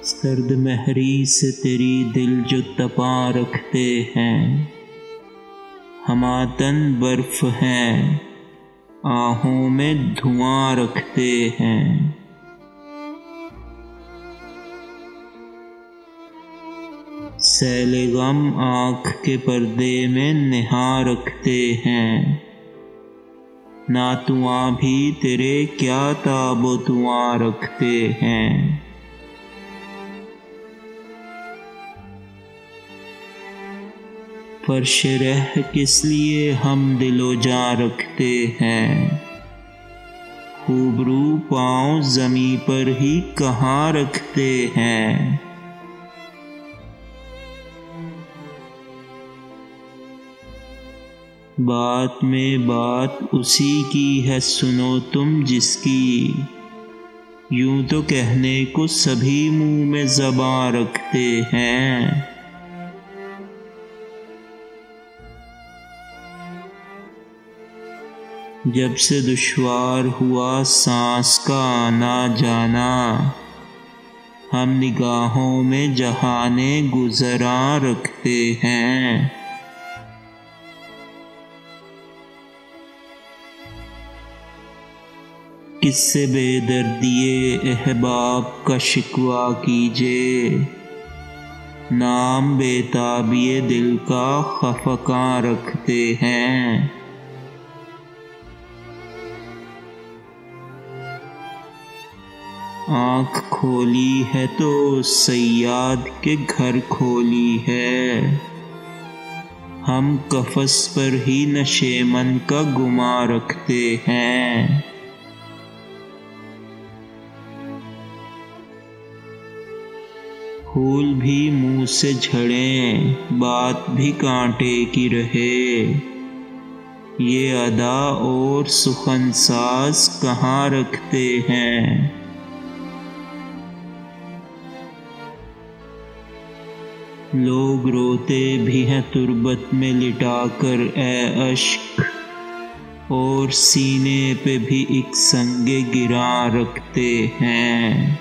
سرد مہری سے تیری دل جو تپا رکھتے ہیں، ہماتن برف ہیں آہوں میں دھواں رکھتے ہیں۔ سیل غم آنکھ کے پردے میں نہا رکھتے ہیں، ناتواں بھی تیرے کیا تاب و تواں رکھتے ہیں۔ فرش رہ کس لیے ہم دل و جاں رکھتے ہیں، خوبرو پاؤں زمیں پر ہی کہاں رکھتے ہیں۔ بات میں بات اسی کی ہے سنو تم جس کی، یوں تو کہنے کو سبھی منہ میں زباں رکھتے ہیں۔ جب سے دشوار ہوا سانس کا آنا جانا، ہم نگاہوں میں جہانے گزراں رکھتے ہیں۔ کس سے بے دردی احباب کا شکوہ کیجے، نام بے تابی دل کا خفقاں رکھتے ہیں۔ آنکھ کھولی ہے تو صیاد کے گھر کھولی ہے، ہم قفس پر ہی نشیمن کا گماں رکھتے ہیں۔ پھول بھی منہ سے جھڑیں بات بھی کانٹے کی رہے، یہ ادا اور سخن ساز کہاں رکھتے ہیں۔ لوگ روتے بھی ہیں تربت میں لٹا کر اے اشک، اور سینے پہ بھی ایک سنگ گراں رکھتے ہیں۔